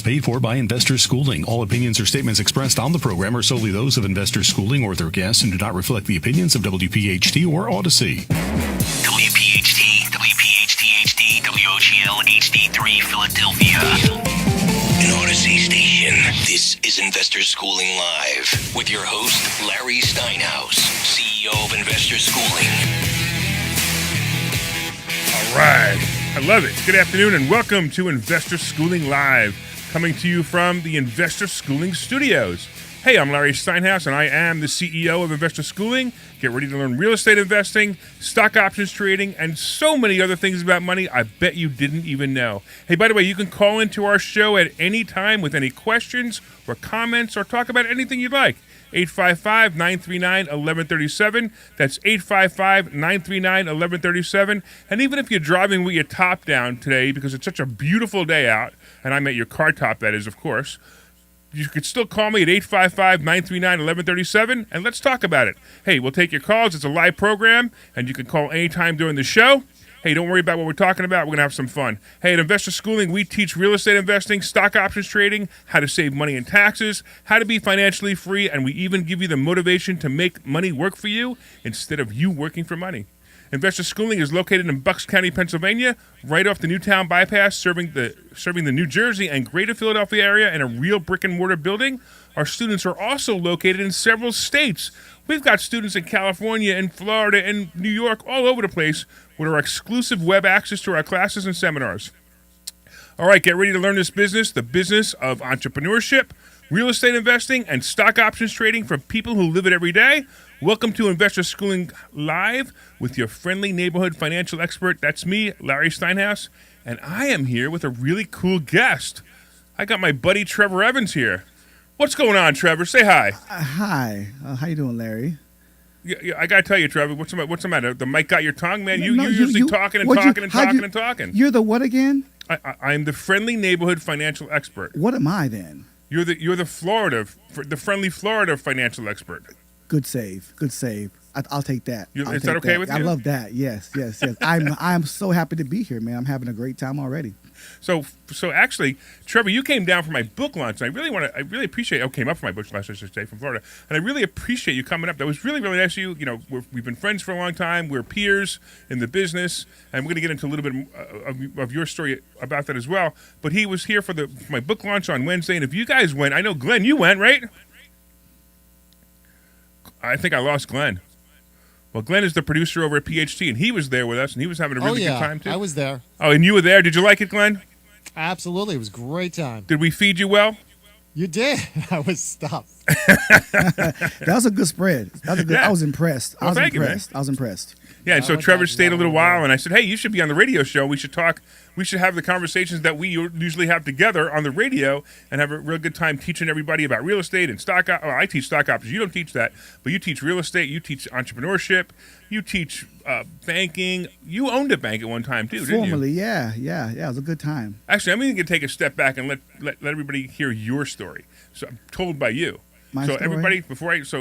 paid for by Investor Schooling. All opinions or statements expressed on the program are solely those of Investor Schooling or their guests and do not reflect the opinions of WPHT or Odyssey. WPHT, WPHT-HD, WOGL HD3 Philadelphia. An Odyssey station. This is Investor Schooling Live with your host, Larry Steinhouse, CEO of Investor Schooling. All right. I love it. Good afternoon and welcome to Investor Schooling Live, coming to you from the Investor Schooling Studios. Hey, I'm Larry Steinhouse and I am the CEO of Investor Schooling. Get ready to learn real estate investing, stock options trading, and so many other things about money I bet you didn't even know. Hey, by the way, you can call into our show at any time with any questions or comments or talk about anything you'd like. 855-939-1137. That's 855-939-1137. And even if you're driving with your top down today because it's such a beautiful day out, and I meant your car top, that is, of course, you could still call me at 855-939-1137, and let's talk about it. Hey, we'll take your calls. It's a live program, and you can call anytime during the show. Hey, don't worry about what we're talking about. We're going to have some fun. Hey, at Investor Schooling, we teach real estate investing, stock options trading, how to save money in taxes, how to be financially free, and we even give you the motivation to make money work for you instead of you working for money. Investor Schooling is located in Bucks County, Pennsylvania, right off the Newtown bypass, serving the New Jersey and greater Philadelphia area in a real brick-and-mortar building. Our students are also located in several states. We've got students in California and Florida and New York, all over the place, with our exclusive web access to our classes and seminars. All right, get ready to learn this business, the business of entrepreneurship, real estate investing, and stock options trading from people who live it every day. Welcome to Investor Schooling Live with your friendly neighborhood financial expert. That's me, Larry Steinhouse, and I am here with a really cool guest. I got my buddy Trevor Evans here. What's going on, Trevor? Say hi. Hi. How you doing, Larry? Yeah, I got to tell you, Trevor, what's the matter? The mic got your tongue, man? You're usually talking and talking. You're the what again? I'm the friendly neighborhood financial expert. What am I then? You're the friendly Florida financial expert. Good save. I'll take that. Is that okay with you? I love that. Yes. I'm so happy to be here, man. I'm having a great time already. So actually, Trevor, you came down for my book launch, and I really appreciate. I came up for my book launch, I should say, from Florida, and I really appreciate you coming up. That was really, really nice of you. You know, we've been friends for a long time. We're peers in the business, and we're going to get into a little bit of your story about that as well. But he was here for my book launch on Wednesday, and if you guys went, I know Glenn, you went, right? I think I lost Glenn. Well, Glenn is the producer over at PHT, and he was there with us, and he was having a really good time, too. I was there. Oh, and you were there. Did you like it, Glenn? Absolutely. It was a great time. Did we feed you well? You did. I was stuffed. That was a good spread. I was impressed. Well, thank you, man. I was impressed. Yeah, and so Trevor stayed a little while, and I said, hey, you should be on the radio show. We should talk. We should have the conversations that we usually have together on the radio and have a real good time teaching everybody about real estate and stock. Well, I teach stock options. You don't teach that, but you teach real estate. You teach entrepreneurship. You teach banking. You owned a bank at one time, too, didn't you? Formerly, yeah. It was a good time. Actually, I'm going to take a step back and let everybody hear your story. So I'm told by you. Story?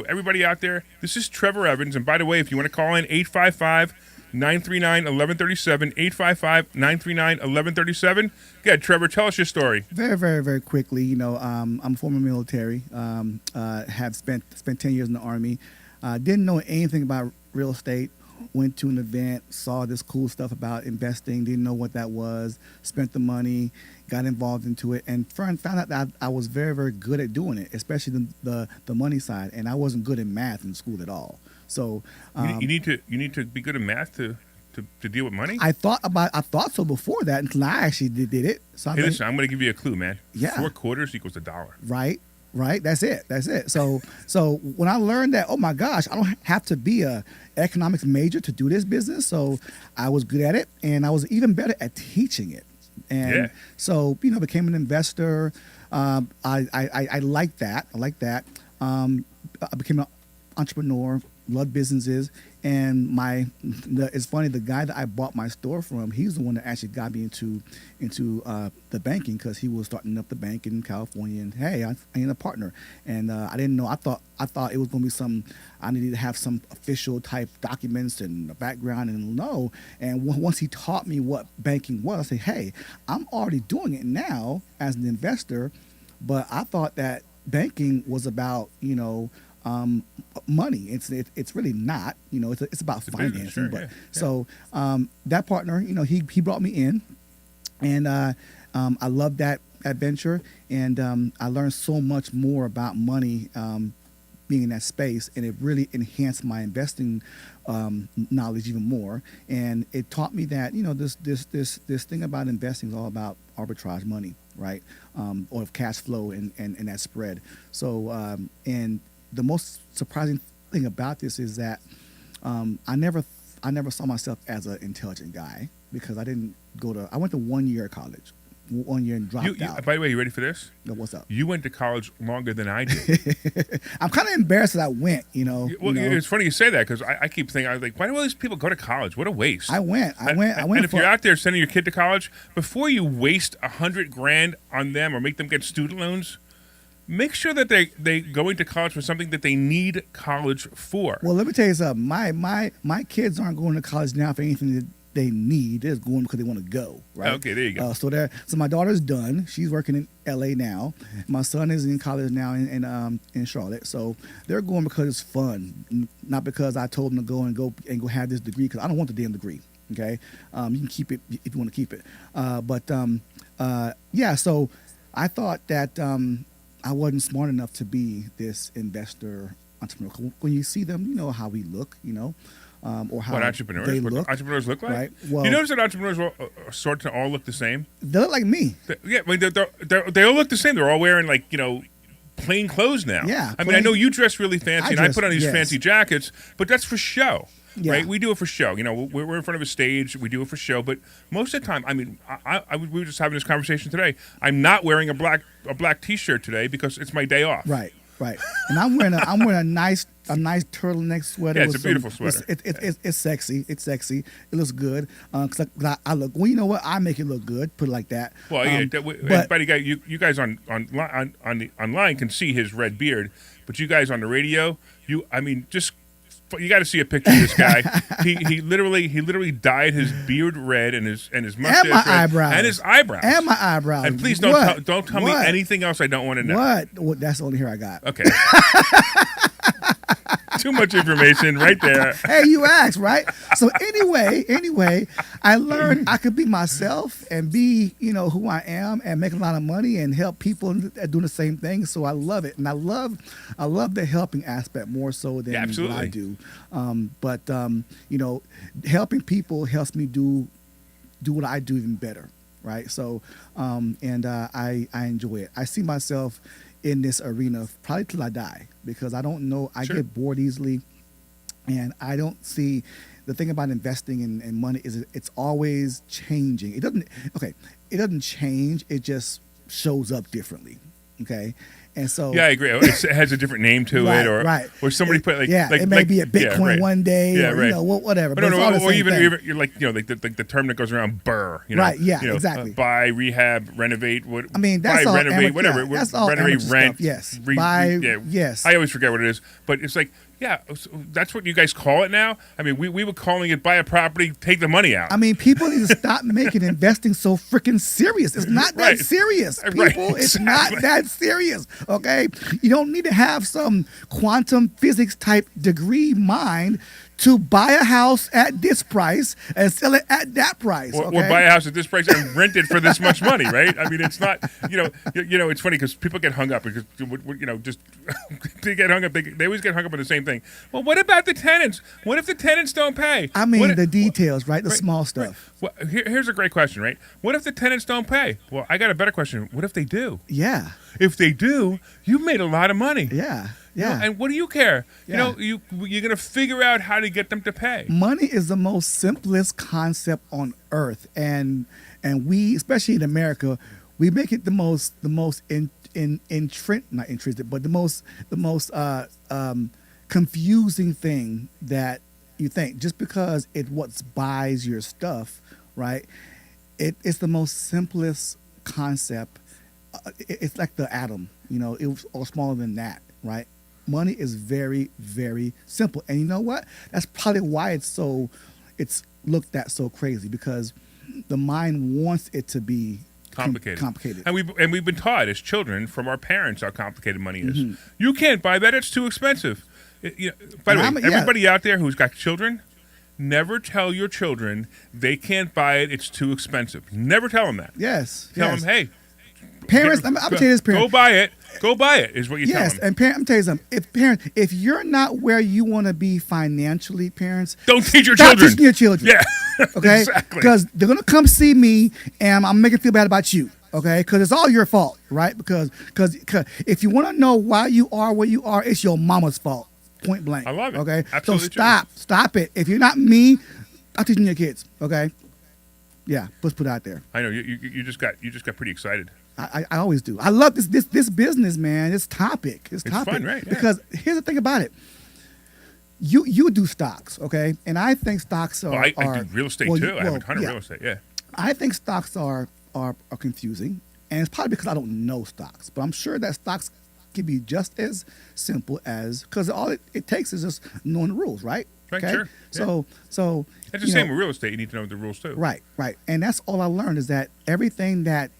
Everybody out there, this is Trevor Evans. And by the way, if you want to call in, 855-939-1137, 855-939-1137. Yeah, Trevor, tell us your story. Very, very, very quickly. You know, I'm former military. Have spent 10 years in the Army. Didn't know anything about real estate. Went to an event, saw this cool stuff about investing, didn't know what that was, spent the money, got involved into it, and found out that I was very, very good at doing it, especially the money side, and I wasn't good in math in school at all. So you need to be good at math to deal with money? I thought so before that until I actually did it. So listen, I'm going to give you a clue, man. Yeah. 4 quarters equals $1. Right. That's it. So when I learned that, oh my gosh, I don't have to be a economics major to do this business. So I was good at it, and I was even better at teaching it. And so, became an investor. I like that. I became an entrepreneur, loved businesses, and it's funny. The guy that I bought my store from, he's the one that actually got me into the banking, because he was starting up the bank in California. And hey, I need a partner, and I didn't know. I thought it was going to be I needed to have some official type documents and a background, and no. And once he taught me what banking was, I said, hey, I'm already doing it now as an investor, but I thought that banking was about money. It's really not. It's about financing. Sure, but yeah. so that partner, he brought me in, and I loved that venture, and I learned so much more about money being in that space, and it really enhanced my investing knowledge even more. And it taught me that this thing about investing is all about arbitrage money, right? Or cash flow and that spread. So and the most surprising thing about this is that I never saw myself as an intelligent guy, because I went to 1 year of college, 1 year, and dropped out. By the way, you ready for this? No, what's up? You went to college longer than I did. I'm kind of embarrassed that I went, Well, it's funny you say that, because I keep thinking, I was like, why do all these people go to college? What a waste. I went. And if you're out there sending your kid to college, before you waste $100,000 on them or make them get student loans, make sure that they go into college for something that they need college for. Well, let me tell you something. My kids aren't going to college now for anything that they need. They're going because they want to go, right? Okay, there you go. So my daughter's done. She's working in L.A. now. My son is in college now in Charlotte. So they're going because it's fun, not because I told them to go have this degree, because I don't want the damn degree. Okay, you can keep it if you want to keep it. So I thought that I wasn't smart enough to be this investor entrepreneur. When you see them, you know how we look, or how entrepreneurs? they What look. entrepreneurs look like? Right. Well, you notice that entrepreneurs sort of all look the same? They look like me. Yeah, I mean, they all look the same. They're all wearing plain clothes now. Yeah, I mean, I know you dress really fancy, and I put on these yes. fancy jackets, but that's for show. Yeah. Right, we do it for show. We're in front of a stage. We do it for show. But most of the time, I mean, we were just having this conversation today. I'm not wearing a black T-shirt today because it's my day off. Right. And I'm wearing a nice turtleneck sweater. Yeah, it's a beautiful sweater. It's sexy. It's sexy. It looks good. Cause I look. Well, you know what? I make it look good. Put it like that. Well, you guys online can see his red beard, but you guys on the radio, you got to see a picture of this guy. he literally dyed his beard red and his mustache and my red eyebrows and his eyebrows and my eyebrows. And please don't tell me anything else I don't want to know. What? Well, that's the only hair I got. Okay. Too much information right there. Hey, you asked, right? So anyway, I learned I could be myself and be, who I am, and make a lot of money and help people doing the same thing. So I love it, and I love the helping aspect more so than what I do. But helping people helps me do what I do even better, right? So I enjoy it. I see myself in this arena probably till I die, because I don't know. I get bored easily, and I don't see. The thing about investing in money is it's always changing. It doesn't change. It just shows up differently. Okay. And so, yeah, I agree. It has a different name to it, or somebody put it may be a Bitcoin one day, or whatever. But or even you're the term that goes around BRRRR, right? Yeah, exactly. Buy, rehab, renovate. That's all renovate, whatever. That's all renovate, rent. Stuff. Yes. Yes. I always forget what it is, but it's like. Yeah, that's what you guys call it now. I mean, we were calling it buy a property, take the money out. I mean, people need to stop making investing so freaking serious. It's not that serious, people. It's not that serious, okay? You don't need to have some quantum physics type degree mind to buy a house at this price and sell it at that price. Or buy a house at this price and rent it for this much money, right? I mean, it's not, it's funny because people get hung up because, just they get hung up. They always get hung up on the same thing. Well, what about the tenants? What if the tenants don't pay? I mean, the details, right? The small stuff. Well, here's a great question, right? What if the tenants don't pay? Well, I got a better question. What if they do? If they do, you've made a lot of money. Yeah. And what do you care? You're going to figure out how to get them to pay. Money is the most simplest concept on earth, and we, especially in America, we make it the most not intrinsic, but the most confusing thing that you think just because it what buys your stuff, right? It's the most simplest concept. It's like the atom, it was or smaller than that, right? Money is very, very simple, and you know what? That's probably why it's looked at so crazy, because the mind wants it to be complicated. And we've been taught as children from our parents how complicated money is. Mm-hmm. You can't buy that; it's too expensive. By the way, everybody out there who's got children, never tell your children they can't buy it; it's too expensive. Never tell them that. Yes. Tell them, hey, parents. I'm gonna tell you this, parents. Go buy it. Is what you tell them. Yes, and parents, I'm telling you something. If you're not where you want to be financially, parents, don't teach your stop children. teaching your children. Yeah. Okay. Exactly. Because they're gonna come see me, and I'm making feel bad about you. Okay, because it's all your fault, right? Because if you want to know why you are where you are, it's your mama's fault. Point blank. I love it. Okay, Absolutely so stop it. If you're not me, I'm teaching your kids. Okay, yeah, let's put it out there. I know you just got pretty excited. I always do. I love this business, man. This topic. It's fun, right? Yeah. Because here's the thing about it. You do stocks, okay? And I think stocks are. I do real estate too. I have a ton of real estate. Yeah. I think stocks are confusing, and it's probably because I don't know stocks. But I'm sure that stocks can be just as simple as, because all it takes is just knowing the rules, right? Right. Okay? Sure. Yeah. So It's the same with real estate. You need to know the rules too. Right. And that's all I learned, is that everything that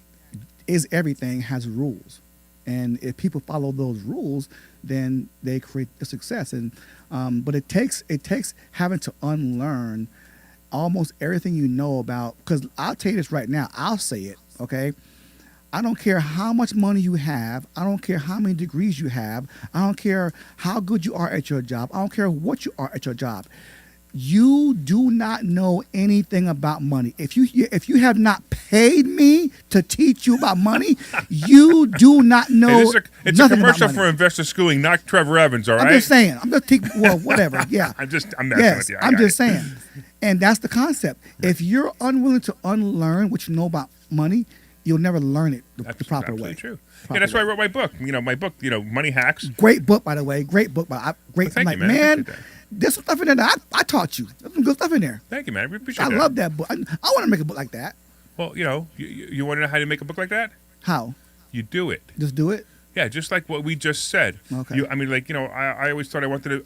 is everything has rules. And if people follow those rules, then they create a success. And but it takes having to unlearn almost everything you know about, because I'll tell you this right now, I'll say it, okay? I don't care how much money you have. I don't care how many degrees you have. I don't care how good you are at your job. I don't care what you are at your job. You do not know anything about money. If you have not paid me to teach you about money, you do not know. Hey, it's a commercial for investor schooling, not Trevor Evans. All right. I'm just saying. I'm just teaching. Well, whatever. Yeah. I'm messing with you. I'm just saying. And that's the concept. If you're unwilling to unlearn what you know about money, you'll never learn it the proper way. That's true. Yeah, that's why I wrote my book. My book, Money Hacks. Great book, by the way. Great book. Great. Well, thank you, man. Man, there's some stuff in there that I taught you. There's some good stuff in there. Thank you, man. We appreciate I that. love that book. I want to make a book like that. Well, you want to know how to make a book like that? How? You do it. Just do it? Yeah, just like what we just said. Okay. I always thought I wanted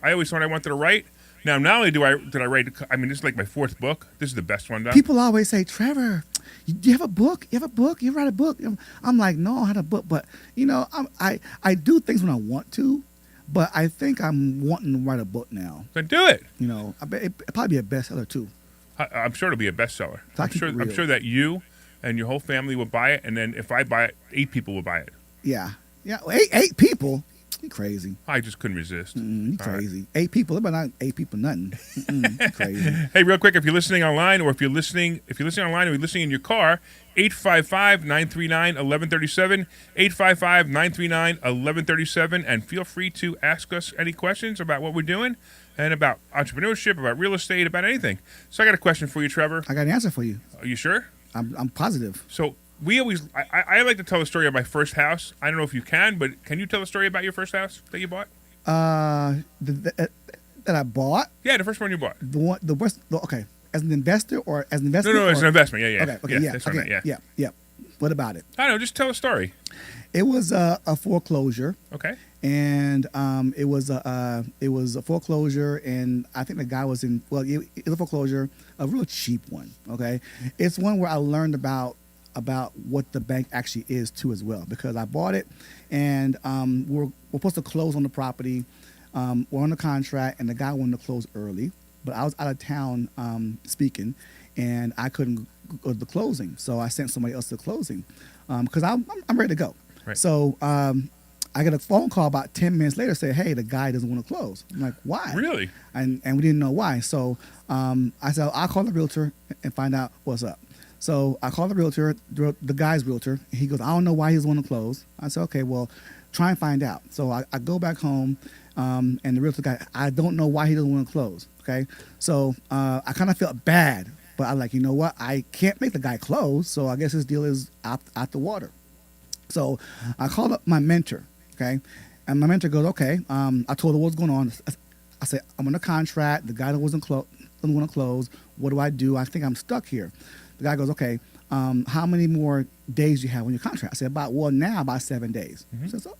to write. Now, not only did I write, this is like my fourth book. This is the best one done. People always say, Trevor, you have a book? You have a book? You write a book? I'm like, no, I don't have a book. But, I do things when I want to, but I think I'm wanting to write a book now. Then do it. I bet it'll probably be a bestseller too. I'm sure it'll be a bestseller. So I'm sure that you and your whole family will buy it, and then if I buy it, 8 people will buy it. Yeah. Eight people? You crazy. I just couldn't resist. You crazy. Right. 8 people. About not 8 people, nothing. Crazy. Hey, real quick, if you're listening online, or if you're listening online or you're listening in your car, 855-939-1137, 855-939-1137, and feel free to ask us any questions about what we're doing and about entrepreneurship, about real estate, about anything. So I got a question for you, Trevor. I got an answer for you. Are you sure? I'm positive. So I like to tell a story of my first house. I don't know if you can, but can you tell a story about your first house that you bought? That I bought? Yeah, the first one you bought. Okay. As an investor or as an investment? No, as an investment. Yeah. Okay, yeah. That's Okay, what I meant, yeah. What about it? I don't know. Just tell a story. It was a foreclosure. Okay. And it was a foreclosure, and I think the guy was it was a foreclosure, a real cheap one. Okay, it's one where I learned about what the bank actually is too as well, because I bought it, and we're supposed to close on the property. We're on the contract, and the guy wanted to close early, but I was out of town speaking, and I couldn't go to the closing, so I sent somebody else to the closing because I'm ready to go. Right. So I get a phone call about 10 minutes later, say, hey, the guy doesn't want to close. I'm like, why? Really? And we didn't know why. So I said, I'll call the realtor and find out what's up. So I called the realtor, the guy's realtor. He goes, I don't know why he doesn't want to close. I said, okay, well, try and find out. So I go back home, and the realtor guy, I don't know why he doesn't want to close. Okay. So I kind of felt bad, but I'm like, you know what? I can't make the guy close. So I guess his deal is out the water. So I called up my mentor. Okay. And my mentor goes, okay. I told her what's going on. I said, I'm on a contract. The guy that doesn't want to close. What do? I think I'm stuck here. The guy goes, okay, how many more days do you have on your contract? I said, about 7 days. I said,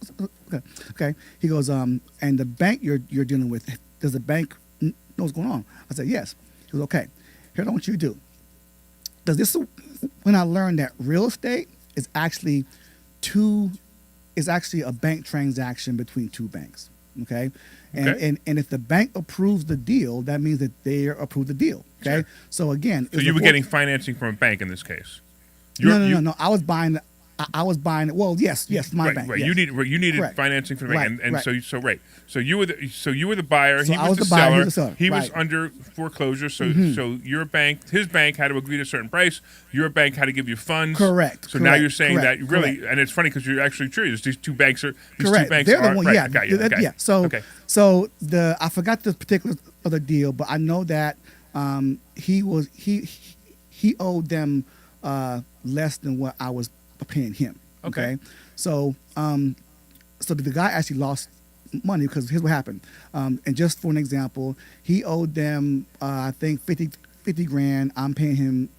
okay. He goes, and the bank you're dealing with, does the bank know what's going on? I said, yes. He goes, okay, here's what you do. When I learned that real estate is actually a bank transaction between two banks. Okay? And if the bank approves the deal, that means that they approve the deal. Okay? Sure. So again, So you were getting financing from a bank in this case. No. I was buying it. Well, yes, my bank. Right. Yes. You needed Correct. financing from the bank, and Right. So you were the buyer. So He I was was the the buyer, he seller. was the seller. He was Right. under foreclosure. So your bank, his bank, had to agree to a certain price. Your bank had to give you funds. Correct. So now Correct. you're saying Correct. that really, Correct. and it's funny because you're actually true. These two banks are Correct. Two banks They're are the one. right. Yeah. Okay, okay. Yeah. So okay. so I forgot the particulars of the deal, but I know that he owed them less than what I was paying him. Okay. So the guy actually lost money because here's what happened. And just for an example, he owed them I think 50 grand. I'm paying him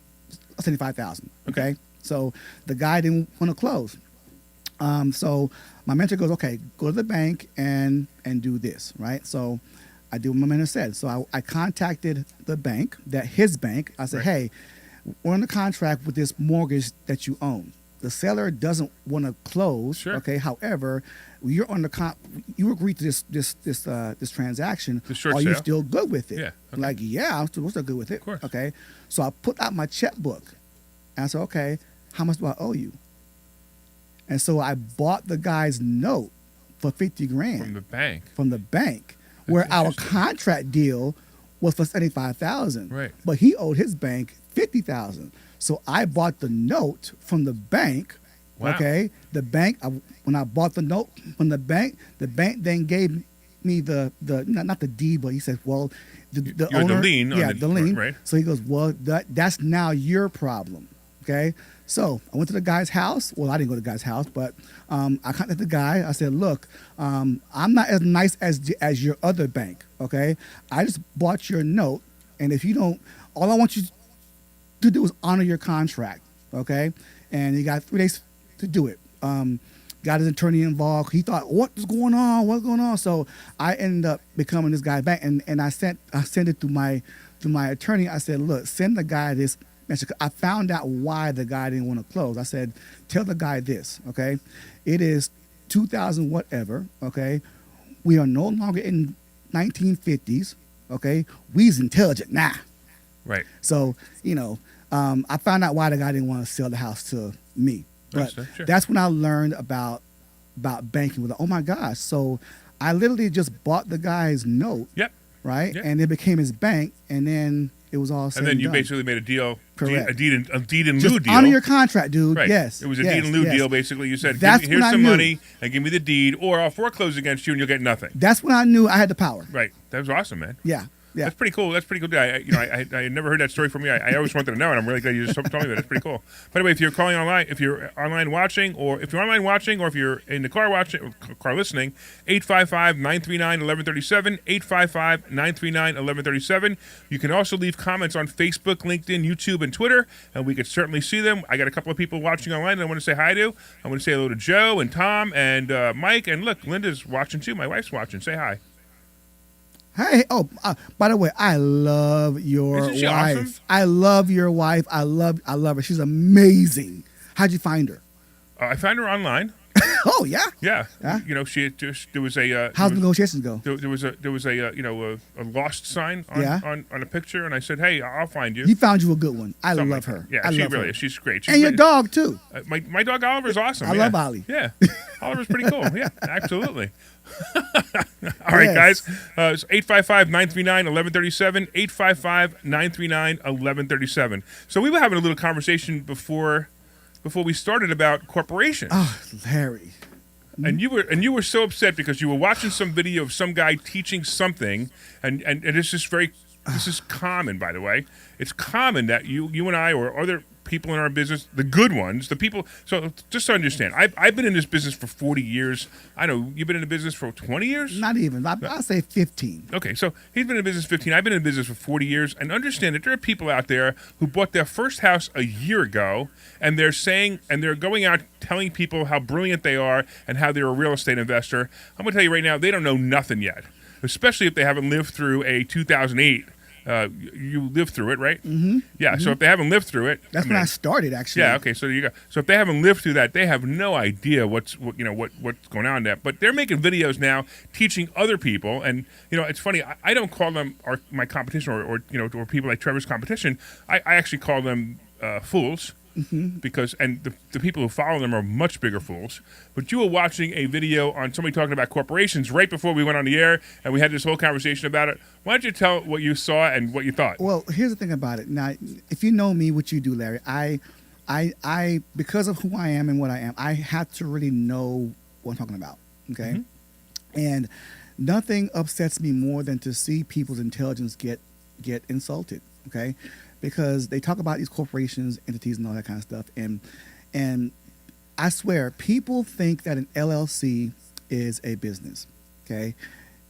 75,000. Okay. So the guy didn't want to close. So my mentor goes, okay, go to the bank and do this, right? So I do what my mentor said. So I contacted the bank, his bank. I said, Right. hey, we're on a contract with this mortgage that you own. The seller doesn't want to close. Sure. Okay. However, you're on you agreed to this transaction. The short Are you sale. still good with it? Yeah, okay. Like, yeah, I'm still good with it. Of course. Okay. So I put out my checkbook and I said, okay, how much do I owe you? And so I bought the guy's note for 50 grand From the bank. where our interesting. contract deal was for 75,000. Right. But he owed his bank 50,000. So I bought the note from the bank. Wow. Okay. The bank, when I bought the note from the bank then gave me the not the deed, but he said, well, the You're owner, the lien on yeah, the- the lien. right. So he goes, well, that's now your problem. Okay. So I went to the guy's house. Well, I didn't go to the guy's house, but I contacted the guy. I said, look, I'm not as nice as your other bank. Okay. I just bought your note. And if you don't, all I want you to do is honor your contract. Okay. And he got 3 days to do it. Got his attorney involved. He thought, what's going on? So I ended up becoming this guy's bank. And I sent it to my attorney. I said, look, send the guy this message. I found out why the guy didn't want to close. I said, tell the guy this, okay? It is 2000 whatever, okay? We are no longer in 1950s, okay? We's intelligent now. Right. So, I found out why the guy didn't want to sell the house to me. But Understood, sure. that's when I learned about banking. With oh my gosh! So I literally just bought the guy's note, Yep. right? Yep. And it became his bank, and then it was all said And then you done. basically made a deal, Correct. a deed in Just lieu deal. honor your contract, dude. Right. Yes, It was a yes, deed in lieu yes. deal. Basically, you said, That's here's when I some knew. money and give me the deed, or I'll foreclose against you and you'll get nothing. That's when I knew I had the power. Right. That was awesome, man. Yeah, yeah. That's pretty cool. I had never heard that story from you. I always wanted to know, and I'm really glad you just told me that. It's pretty cool. By the way, if you're calling online, if you're online watching, or if you're in the car watching, or car listening, 855-939-1137, 855-939-1137. You can also leave comments on Facebook, LinkedIn, YouTube, and Twitter, and we could certainly see them. I got a couple of people watching online that I want to say hi to. I want to say hello to Joe and Tom and Mike, and look, Linda's watching too. My wife's watching. Say hi. Hey, by the way, I love your Isn't she wife. awesome? I love your wife. I love her. She's amazing. How'd you find her? I found her online. Oh yeah. Yeah, Yeah? there was a How's negotiations go? there was a lost sign on, Yeah. on a picture, and I said, hey, I'll find you. He found you a good one. I Something love like her. that. Yeah, I she love really her. is. She's great. And your dog too. My dog Oliver's awesome. I yeah. love Ollie. Yeah, Oliver's pretty cool. Yeah, absolutely. All right, Yes. guys. It's 855-939-1137, 855-939-1137. So we were having a little conversation before we started about corporations. Oh, Larry. And you were so upset because you were watching some video of some guy teaching something, and it's just very This is common, by the way. It's common that you and I or other people in our business, the good ones, the people. So just to understand, I've been in this business for 40 years. I know you've been in the business for 20 years? Not even. I'll say 15. Okay, so he's been in business 15. I've been in business for 40 years. And understand that there are people out there who bought their first house a year ago, and they're saying, and they're going out telling people how brilliant they are and how they're a real estate investor. I'm going to tell you right now, they don't know nothing yet, especially if they haven't lived through a 2008. You lived through it, right? Mm-hmm. Yeah. Mm-hmm. So if they haven't lived through it, that's when I started, actually. Yeah. Okay. So you go. So if they haven't lived through that, they have no idea what's going on there. But they're making videos now, teaching other people, and it's funny. I don't call them my competition or people like Trevor's competition. I actually call them fools. Mm-hmm. Because the people who follow them are much bigger fools. But you were watching a video on somebody talking about corporations right before we went on the air, and we had this whole conversation about it. Why don't you tell what you saw and what you thought? Well, here's the thing about it. Now, if you know me, what you do, Larry, I because of who I am and what I am, I have to really know what I'm talking about. Okay, mm-hmm. And nothing upsets me more than to see people's intelligence get insulted. Okay. Because they talk about these corporations, entities, and all that kind of stuff, and I swear, people think that an LLC is a business. Okay,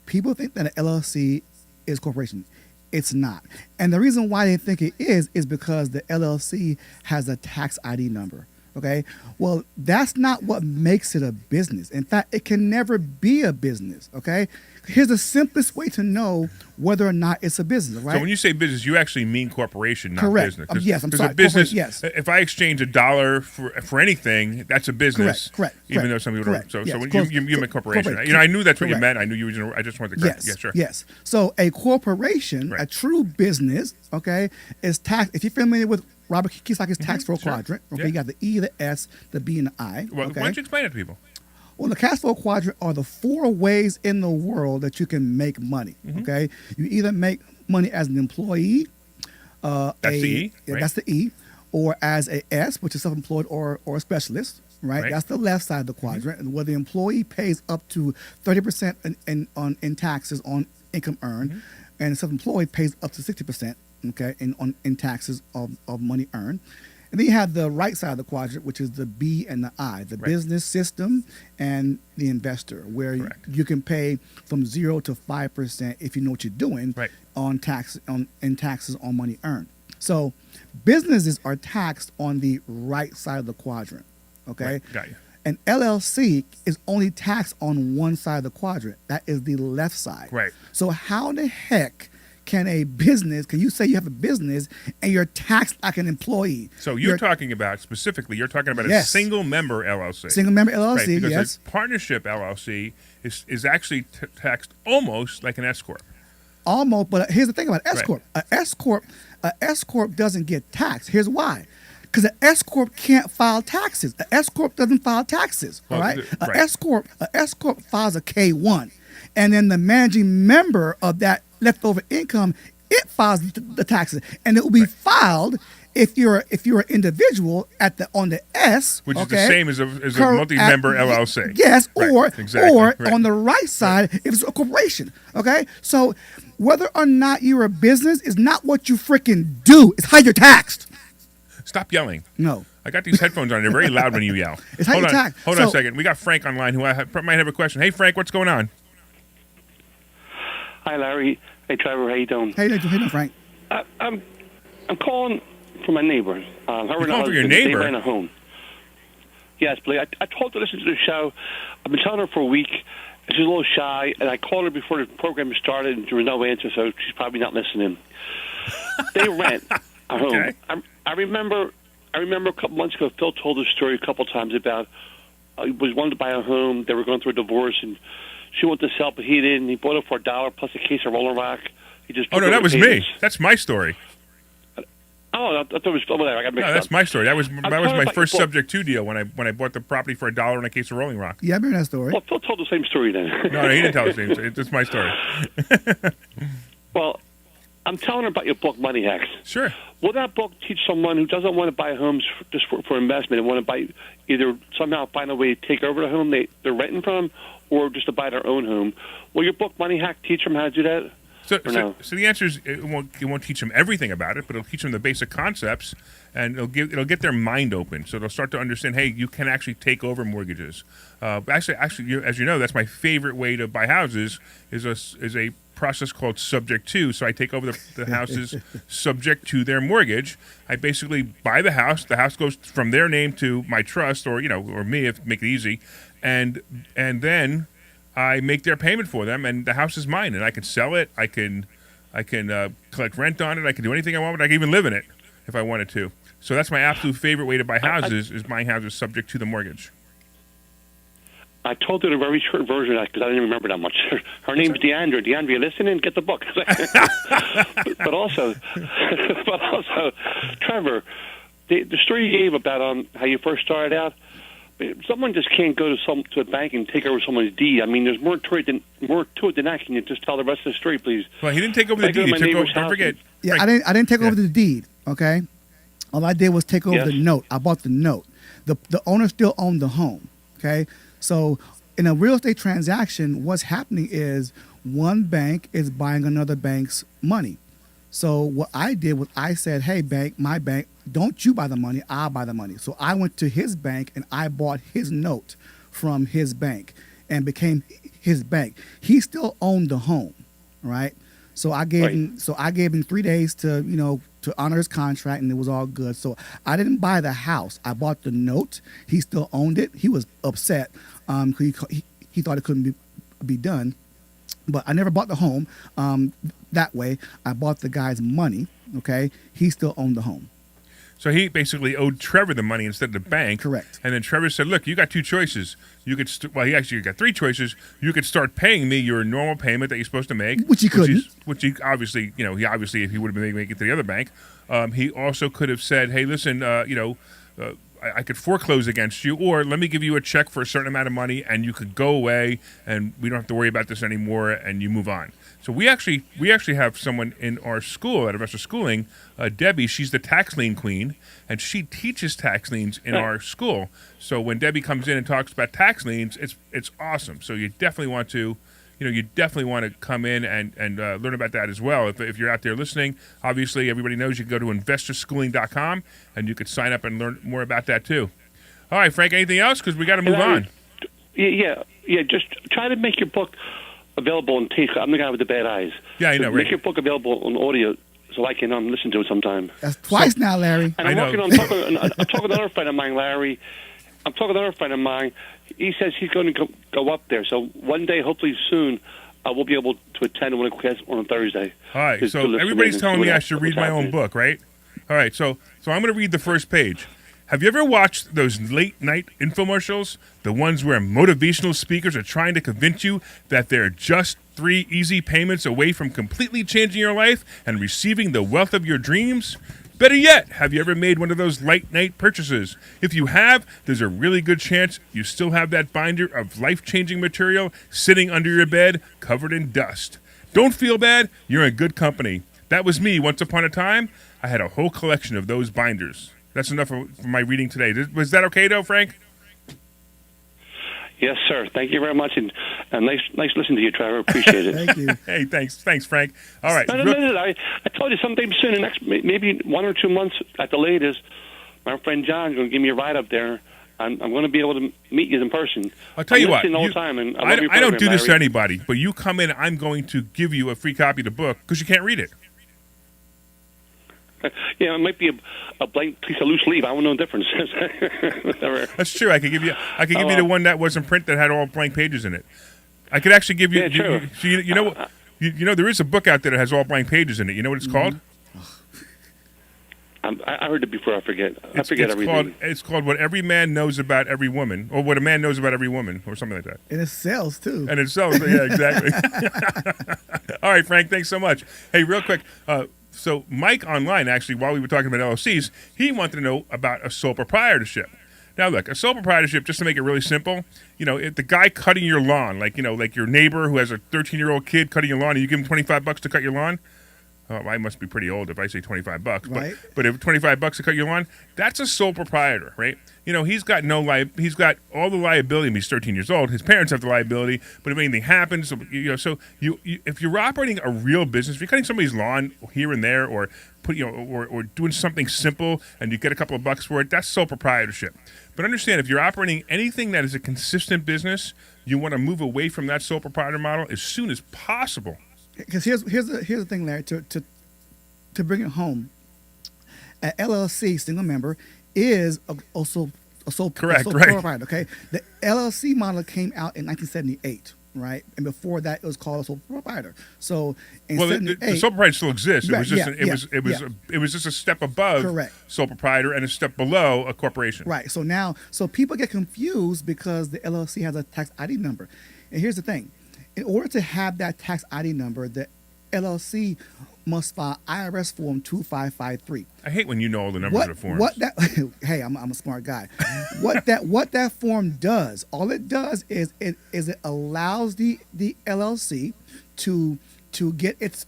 people think that an LLC is a corporation. It's not, and the reason why they think it is because the LLC has a tax ID number. Okay, well, that's not what makes it a business. In fact, it can never be a business. Okay, here's the simplest way to know whether or not it's a business. Right. So when you say business, you actually mean corporation, not correct. Business. Yes, I'm sorry. A business. Yes. If I exchange $1 for anything, that's a business. Correct. Even though some people don't. So yes. when you meant corporation. I knew that's what you meant. I knew you were. I just wanted to correct. Yes. Yeah, sure. Yes. So a corporation, right. a true business, okay, is taxed. If you're familiar with Robert Kiyosaki's tax flow sure. quadrant, okay, yeah. You got the E, the S, the B, and the I. Well, okay? Why don't you explain it to people? Well, the cash flow quadrant are the 4 ways in the world that you can make money. Mm-hmm. Okay, you either make money as an employee, that's the E, right? That's the E, or as a S, which is self-employed or a specialist. Right, that's the left side of the quadrant, mm-hmm. where the employee pays up to 30% in taxes on income earned, mm-hmm. and the self-employed pays up to 60%. Okay, in taxes of money earned. And then you have the right side of the quadrant, which is the B and the I, the right. business system and the investor, where you can pay from 0 to 5% if you know what you're doing right. in taxes on money earned. So businesses are taxed on the right side of the quadrant. Okay, right. Got you. An LLC is only taxed on one side of the quadrant. That is the left side. Right. So how the heck can you say you have a business and you're taxed like an employee? So you're talking about a single member LLC. Single member LLC, right, because yes. a partnership LLC is actually taxed almost like an S corp. Almost, but here's the thing about S corp. Right. A S corp doesn't get taxed. Here's why. Because an S corp can't file taxes. An S corp doesn't file taxes. All right. A S corp files a K1, and then the managing member of that leftover income, it files the taxes, and it will be filed if you're an individual on the S, which is the same as a multi-member LLC. Yes, right. Exactly. On the right side if it's a corporation. Okay, so whether or not you're a business is not what you freaking do; it's how you're taxed. Stop yelling. No. I got these headphones on. They're very loud when you yell. It's how you're taxed. Hold on a second. We got Frank online who might have a question. Hey, Frank, what's going on? Hi, Larry. Hey, Trevor. How you doing? Hey, Frank. I'm calling for my neighbor. You're calling for your neighbor? They ran a home. Yes, but I told her to listen to the show. I've been telling her for a week. She's a little shy, and I called her before the program started, and there was no answer, so she's probably not listening. They rent a home. Okay. I remember a couple months ago, Phil told a story a couple times about he wanted to buy a home. They were going through a divorce, and she wanted to sell, but he didn't. He bought it for $1 plus a case of Roller Rock. He just that was me. That's my story. Oh, I thought it was whatever. I got mixed up. That's my story. That was my first subject to deal when I bought the property for $1 and a case of Rolling Rock. Yeah, I remember that story. Well, Phil told the same story then. No, he didn't tell the same story. It's my story. Well, I'm telling her about your book, Money Hacks. Sure. Will that book teach someone who doesn't want to buy homes just for investment and want to buy either somehow find a way to take over the home they're renting from or just to buy their own home? Will your book, Money Hack, teach them how to do that? So the answer is it won't teach them everything about it, but it'll teach them the basic concepts, and it'll get their mind open. So they'll start to understand, hey, you can actually take over mortgages. Actually, as you know, that's my favorite way to buy houses is a process called subject to. So I take over the houses subject to their mortgage. I basically buy the house. The house goes from their name to my trust, or me, if make it easy, and then I make their payment for them, and the house is mine, and I can sell it. I can collect rent on it. I can do anything I want, but I can even live in it if I wanted to. So that's my absolute favorite way to buy houses is buying houses subject to the mortgage. I told her a very short version because I didn't remember that much. Her name's Deandra. Deandra, you listening? Get the book. but also, Trevor, the story you gave about how you first started out, someone just can't go to a bank and take over someone's deed. I mean, there's more to it than that. Can you just tell the rest of the story, please? Well, he didn't take over the deed. Don't forget. Yeah, I didn't take over the deed. Okay, all I did was take over the note. I bought the note. The owner still owned the home. Okay, so in a real estate transaction, what's happening is one bank is buying another bank's money. So what I did was I said, hey, bank, my bank, don't you buy the money, I'll buy the money. So I went to his bank and I bought his note from his bank and became his bank. He still owned the home, right? So I gave him 3 days to honor his contract, and it was all good. So I didn't buy the house. I bought the note. He still owned it. He was upset because he thought it couldn't be done. But I never bought the home that way. I bought the guy's money, okay? He still owned the home. So he basically owed Trevor the money instead of the bank. Correct. And then Trevor said, look, you got two choices. You could, he actually got three choices. You could start paying me your normal payment that you're supposed to make. Which he couldn't. Which he obviously, if he would have been making it to the other bank, he also could have said, hey, listen, I could foreclose against you, or let me give you a check for a certain amount of money, and you could go away, and we don't have to worry about this anymore, and you move on. So we actually have someone in our school at Investor Schooling, Debbie. She's the tax lien queen, and she teaches tax liens in our school. So when Debbie comes in and talks about tax liens, it's awesome. So you definitely want to. You definitely want to come in and learn about that as well. If you're out there listening, obviously everybody knows you can go to investorschooling.com and you could sign up and learn more about that too. All right, Frank, anything else? Because we got to move on. Yeah. Just try to make your book available on tape. I'm the guy with the bad eyes. Yeah, I know. Make your book available on audio so I can listen to it sometime. That's twice now, Larry. And I'm talking to another friend of mine, Larry. I'm talking to another friend of mine. He says he's going to go up there. So one day, hopefully soon, we'll be able to attend one of the classes on Thursday. All right. So everybody's telling me I should read my own book, right? All right. So I'm going to read the first page. Have you ever watched those late-night infomercials? The ones where motivational speakers are trying to convince you that they're just 3 easy payments away from completely changing your life and receiving the wealth of your dreams? Better yet, have you ever made one of those late-night purchases? If you have, there's a really good chance you still have that binder of life-changing material sitting under your bed covered in dust. Don't feel bad. You're in good company. That was me once upon a time. I had a whole collection of those binders. That's enough for my reading today. Was that okay, though, Frank? Yes, sir. Thank you very much, and nice listening to you, Trevor. Appreciate it. Thank you. Hey, thanks, Frank. All right. No. I told you sometime soon, the next maybe 1 or 2 months at the latest, my friend John's going to give me a ride up there. I'm going to be able to meet you in person. I'll tell you what. All the time, and I don't do this to anybody, but you come in, I'm going to give you a free copy of the book because you can't read it. Yeah, it might be a blank piece of loose leaf. I don't know the difference. That's true. I could give you the one that was in print that had all blank pages in it. I could actually give you. Yeah, true. You know, there is a book out there that has all blank pages in it. You know what it's called? I heard it before. I forget everything. It's called What Every Man Knows About Every Woman, or What a Man Knows About Every Woman, or something like that. And it sells too. And it sells. Yeah, exactly. All right, Frank. Thanks so much. Hey, real quick. So Mike online, actually, while we were talking about LLCs, he wanted to know about a sole proprietorship. Now, look, a sole proprietorship, just to make it really simple, if the guy cutting your lawn, like your neighbor who has a 13-year-old kid cutting your lawn, and you give him $25 to cut your lawn, I must be pretty old if I say $25. Right. But if $25 to cut your lawn, that's a sole proprietor, right? He's got he's got all the liability. I mean, he's 13 years old. His parents have the liability, but if anything happens, so if you're operating a real business, if you're cutting somebody's lawn here and there, or or doing something simple and you get a couple of bucks for it, that's sole proprietorship. But understand, if you're operating anything that is a consistent business, you want to move away from that sole proprietor model as soon as possible. Because here's the thing, Larry, to bring it home. An LLC, single member, is also a sole proprietor. Okay, the LLC model came out in 1978. Right, and before that, it was called a sole proprietor. So, in the sole proprietor still exists. It was just it was just a step above sole proprietor and a step below a corporation. Right. So people get confused because the LLC has a tax ID number, and here's the thing: in order to have that tax ID number, the LLC must file IRS Form 2553. I hate when you know all the numbers of forms. Hey, I'm a smart guy. What that form does, all it does is it allows the LLC to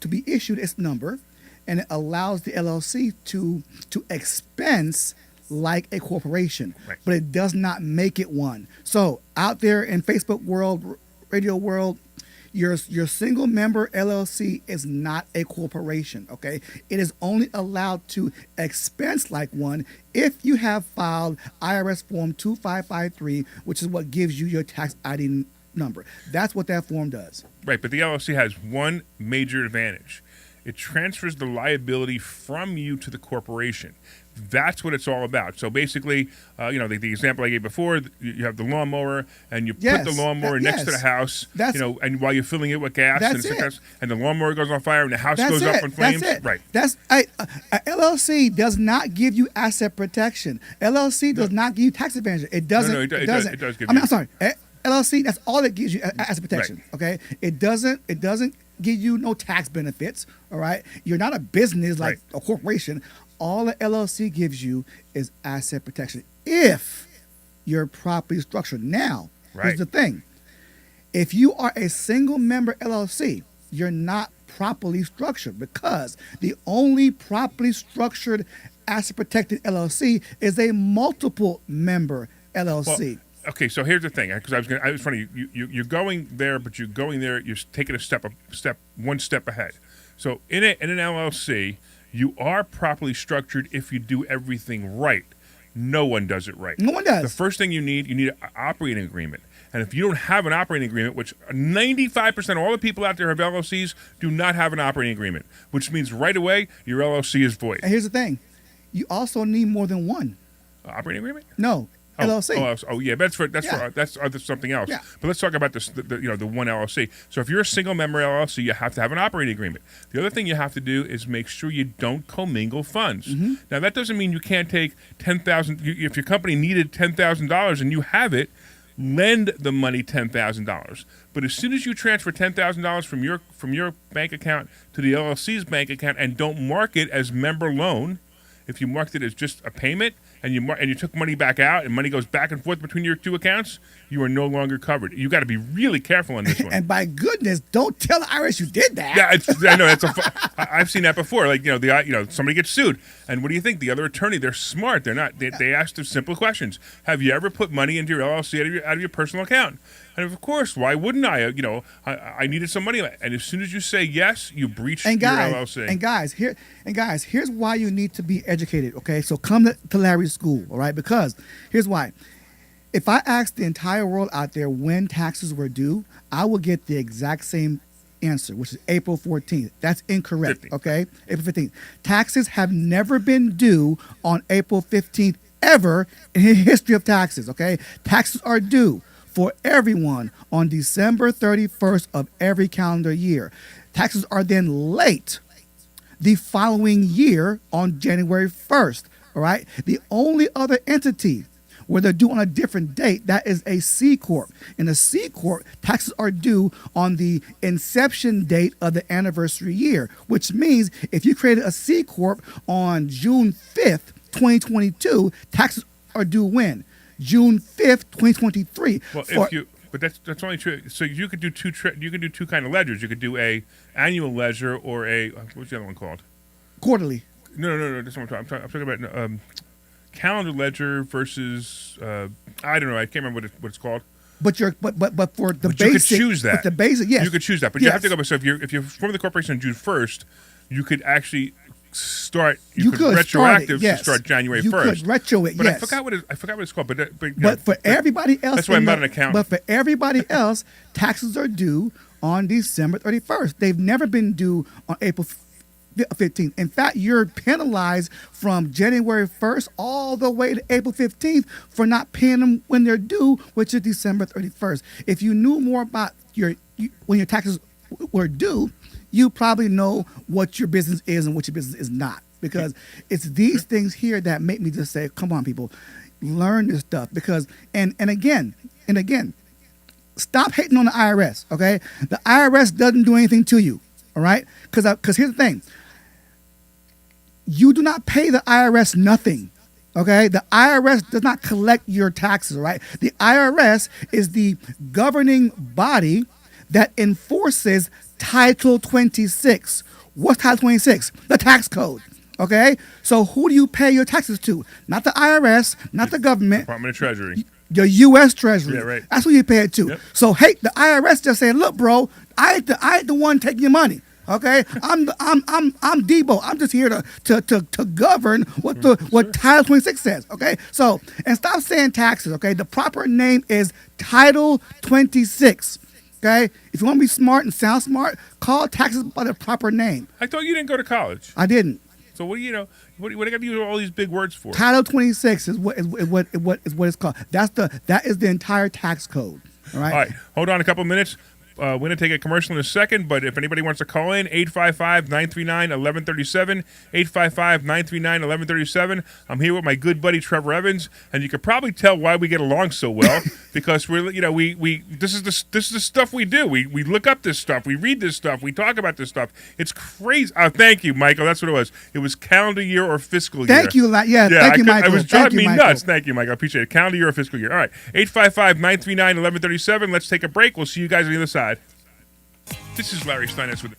be issued its number, and it allows the LLC to expense like a corporation, but it does not make it one. So out there in Facebook world, radio world, your single member LLC is not a corporation, okay? It is only allowed to expense like one if you have filed IRS Form 2553, which is what gives you your tax ID number. That's what that form does. Right, but the LLC has one major advantage. It transfers the liability from you to the corporation. That's what it's all about. So basically, the example I gave before, you have the lawnmower, and you put the lawnmower next to the house, and while you're filling it with gas, and the lawnmower goes on fire, and the house goes up in flames. Right. LLC does not give you asset protection. LLC does not give you tax advantage. It doesn't. No, it doesn't. It does give I'm sorry. LLC, that's all it gives you, asset protection. Right. Okay. It doesn't give you no tax benefits. All right. You're not a business like a corporation. All the LLC gives you is asset protection if you're properly structured. Now, here's the thing. If you are a single member LLC, you're not properly structured, because the only properly structured asset protected LLC is a multiple member LLC. Well, okay, so here's the thing, because I was funny. You're going there, but you're taking one step ahead. So in an LLC, you are properly structured if you do everything right. No one does it right. No one does. The first thing you need an operating agreement. And if you don't have an operating agreement, which 95% of all the people out there have LLCs do not have an operating agreement, which means right away your LLC is void. And here's the thing. You also need more than one. Operating agreement? No. LLC. Yeah, that's something else. Yeah. But let's talk about the one LLC. So if you're a single member LLC, you have to have an operating agreement. The other thing you have to do is make sure you don't commingle funds. Mm-hmm. Now that doesn't mean you can't take $10,000. If your company needed $10,000 and you have it, lend the money $10,000. But as soon as you transfer $10,000 from your bank account to the LLC's bank account and don't mark it as member loan, if you marked it as just a payment and you took money back out and money goes back and forth between your two accounts, you are no longer covered. You got to be really careful on this one. And by goodness, don't tell the IRS you did that. Yeah, I know. I've seen that before. Like somebody gets sued, and what do you think? The other attorney, they're smart. They're not. They ask the simple questions. Have you ever put money into your LLC out of your personal account? And of course, why wouldn't I? I needed some money, and as soon as you say yes, you breach your LLC. And guys, here's why you need to be educated. Okay, so come to Larry's school, all right? Because here's why. If I asked the entire world out there when taxes were due, I will get the exact same answer, which is April 14th. That's incorrect. 15th. Okay, April 15th. Taxes have never been due on April 15th ever in the history of taxes. Okay, taxes are due for everyone on December 31st of every calendar year. Taxes are then late the following year on January 1st, all right? The only other entity where they're due on a different date, that is a C Corp. In a C Corp, taxes are due on the inception date of the anniversary year, which means if you created a C Corp on June 5th, 2022, taxes are due when? June 5th, 2023. Well, But that's only true. So you could do you could do two kind of ledgers. You could do a annual ledger or a what's the other one called? Quarterly. No. That's what I'm talking about. Calendar ledger versus I don't know. I can't remember what it's called. But for the But basic, you could choose that. But the basic, yes, you could choose that. But you have to go. So if you're forming the corporation on June 1st, you could actually start. You could retroactive start it, yes. to start January 1st. You could retro it. But yes. I forgot what it's called. But for everybody else, that's why I'm not an accountant. But for everybody else, taxes are due on December 31st. They've never been due on April 15th. In fact, you're penalized from January 1st all the way to April 15th for not paying them when they're due, which is December 31st. If you knew more about when your taxes were due, you probably know what your business is and what your business is not. Because it's these things here that make me just say, come on, people, learn this stuff. Because, and again, stop hating on the IRS, okay? The IRS doesn't do anything to you, all right? Because here's the thing. You do not pay the IRS nothing, okay? The IRS does not collect your taxes, right? The IRS is the governing body that enforces Title 26. What's Title 26? The tax code, okay? So who do you pay your taxes to? Not the IRS, not the government. Department of Treasury. The U.S. Treasury. Yeah, right. That's who you pay it to. Yep. So, hey, the IRS just saying, look, bro, I ain't the one taking your money. Okay, I'm Debo. I'm just here to govern what Title 26 says. Okay, so and stop saying taxes. Okay, the proper name is Title 26. Okay, if you want to be smart and sound smart, call taxes by the proper name. I thought you didn't go to college. I didn't. So what do you know? What do I got to use all these big words for? Title 26 is what it's called. That is the entire tax code. All right. All right. Hold on a couple minutes. We're going to take a commercial in a second, but if anybody wants to call in, 855-939-1137, 855-939-1137. I'm here with my good buddy Trevor Evans, and you can probably tell why we get along so well because this is the stuff we do. We look up this stuff, we read this stuff, we talk about this stuff. It's crazy. Thank you, Michael. That's what it was. It was calendar year or fiscal year. Thank you, Thank you, Michael. It was driving me nuts. Thank you, Michael. I appreciate it. Calendar year or fiscal year. All right, 855-939-1137. Let's take a break. We'll see you guys on the other side. This is Larry Steinhouse with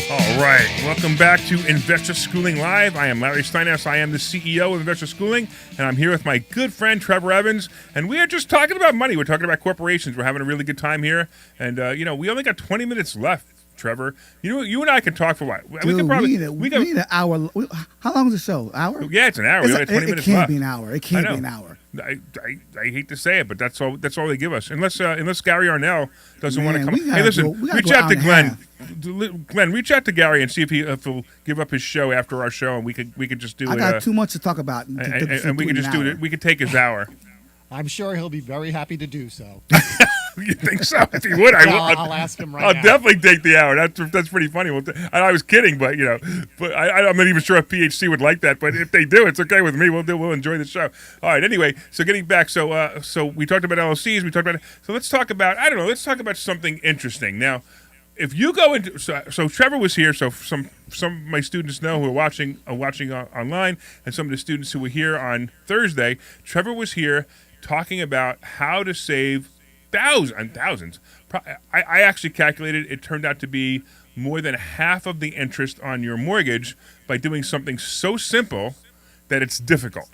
All right, welcome back to Investor Schooling Live. I am Larry Steinhouse. I am the CEO of Investor Schooling, and I'm here with my good friend Trevor Evans, and we are just talking about money. We're talking about corporations. We're having a really good time here, and we only got 20 minutes left, Trevor. You and I can talk for a while. Dude, we need an hour. How long is the show? Hour? Yeah, it's an hour. We only got 20 minutes left. It can't be an hour. It can't be an hour. I hate to say it, but that's all they give us. Unless Gary Arnell doesn't want to come. Hey, listen, reach out to Glenn. Glenn, reach out to Gary and see if he'll give up his show after our show, and we could just do. I got too much to talk about, and we could just do it. We could take his hour. I'm sure he'll be very happy to do so. You think so? If he would, I will. I'll ask him right I'll now. definitely take the hour. That's pretty funny. I was kidding, but I'm not even sure if PHC would like that. But if they do, it's okay with me. We'll enjoy the show. All right. Anyway, so getting back, so we talked about LLCs. We talked about so let's talk about Let's talk about something interesting now. If you go into so Trevor was here, so some of my students know who are watching online, and some of the students who were here on Thursday, Trevor was here talking about how to save thousands. I actually calculated it turned out to be more than half of the interest on your mortgage by doing something so simple that it's difficult.